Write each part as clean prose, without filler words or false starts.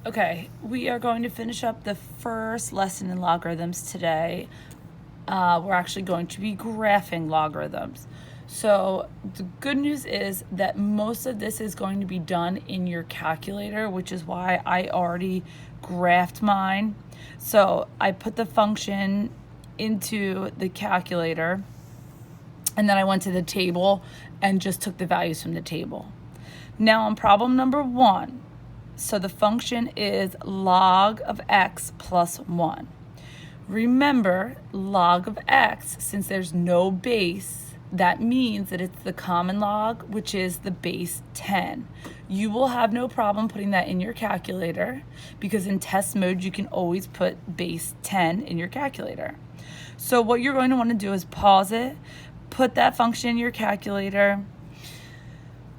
Okay, we are going to finish up the first lesson in logarithms today. We're actually going to be graphing logarithms. So the good news is that most of this is going to be done in your calculator, which is why I already graphed mine. So I put the function into the calculator, and then I went to the table and just took the values from the table. Now on problem number 1, so the function is log of x plus 1. Remember, log of x, since there's no base, that means that it's the common log, which is the base 10. You will have no problem putting that in your calculator because in test mode, you can always put base 10 in your calculator. So what you're going to want to do is pause it, put that function in your calculator,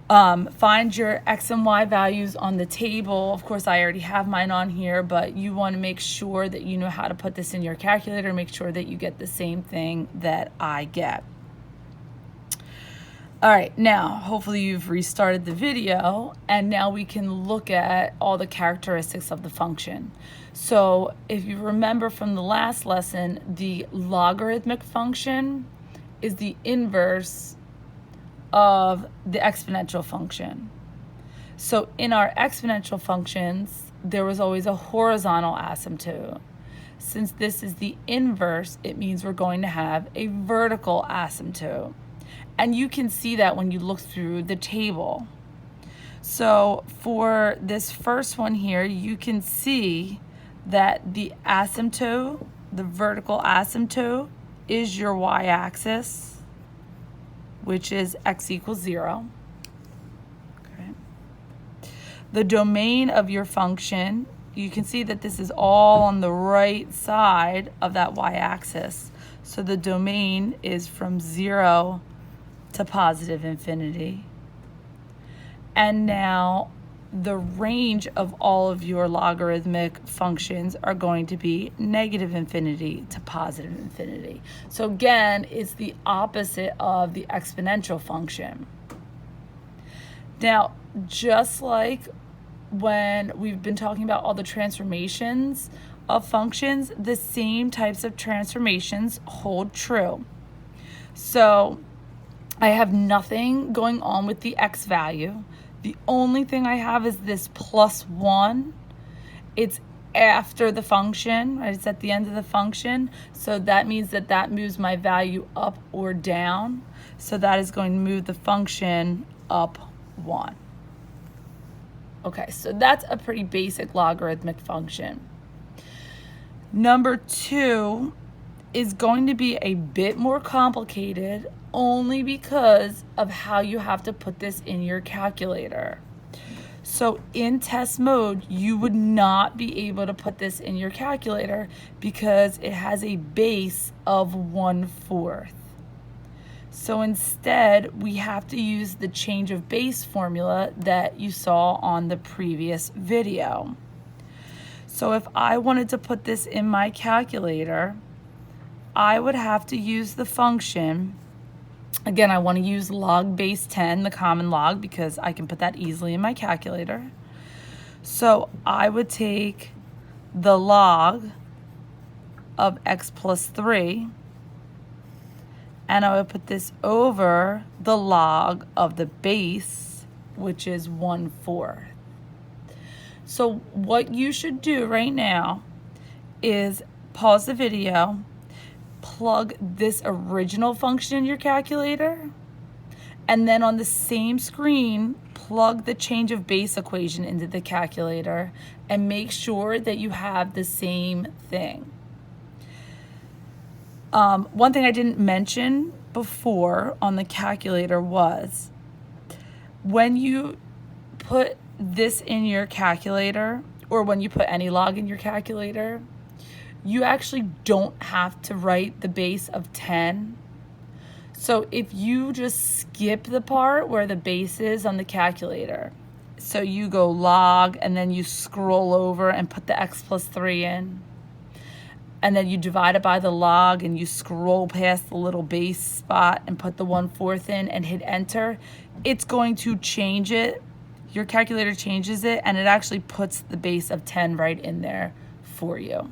find your x and y values on the table. Of course, I already have mine on here, but you want to make sure that you know how to put this in your calculator. Make sure that you get the same thing that I get. All right, now, hopefully you've restarted the video, and now we can look at all the characteristics of the function. So if you remember from the last lesson, the logarithmic function is the inverse of the exponential function. So in our exponential functions, there was always a horizontal asymptote. Since this is the inverse, it means we're going to have a vertical asymptote. And you can see that when you look through the table. So for this first one here, you can see that the asymptote, the vertical asymptote, is your y-axis, which is x equals 0. Okay. The domain of your function, you can see that this is all on the right side of that y-axis. So the domain is from 0 to positive infinity. And now the range of all of your logarithmic functions are going to be negative infinity to positive infinity. So again, it's the opposite of the exponential function. Now, just like when we've been talking about all the transformations of functions, the same types of transformations hold true. So I have nothing going on with the x value. The only thing I have is this plus 1. It's after the function, right? It's at the end of the function. So that means that that moves my value up or down. So that is going to move the function up 1. Okay, so that's a pretty basic logarithmic function. Number 2 is going to be a bit more complicated only because of how you have to put this in your calculator. So in test mode, you would not be able to put this in your calculator because it has a base of 1/4. So instead, we have to use the change of base formula that you saw on the previous video. So if I wanted to put this in my calculator, I would have to use the function. Again, I want to use log base 10, the common log, because I can put that easily in my calculator. So I would take the log of x plus 3, and I would put this over the log of the base, which is 1/4. So what you should do right now is pause the video, plug this original function in your calculator, and then on the same screen, plug the change of base equation into the calculator and make sure that you have the same thing. One thing I didn't mention before on the calculator was when you put this in your calculator, or when you put any log in your calculator, you actually don't have to write the base of 10. So if you just skip the part where the base is on the calculator, so you go log and then you scroll over and put the x plus 3 in, and then you divide it by the log and you scroll past the little base spot and put the 1/4 in and hit enter, it's going to change it your calculator changes it, and it actually puts the base of 10 right in there for you.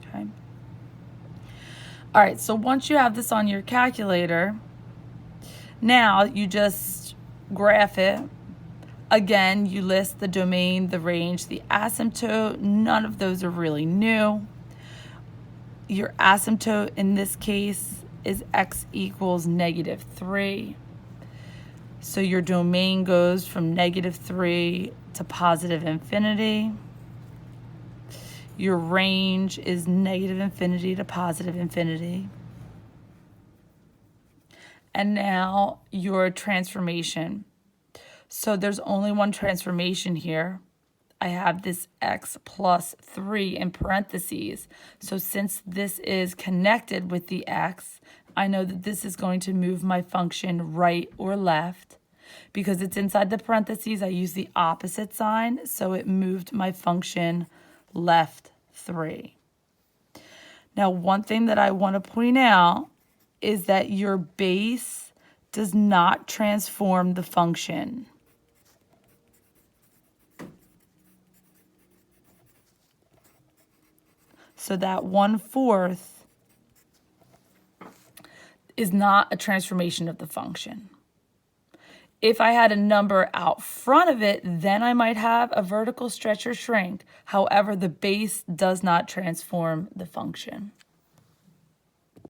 Okay. All right, so once you have this on your calculator, now you just graph it. Again, you list the domain, the range, the asymptote. None of those are really new. Your asymptote in this case is x equals -3. So your domain goes from -3 to positive infinity. Your range is -infinity to positive infinity. And now your transformation. So there's only one transformation here. I have this x plus 3 in parentheses. So since this is connected with the x, I know that this is going to move my function right or left. Because it's inside the parentheses, I use the opposite sign, so it moved my function left 3. Now, one thing that I want to point out is that your base does not transform the function. So that 1/4 is not a transformation of the function. If I had a number out front of it, then I might have a vertical stretch or shrink. However, the base does not transform the function.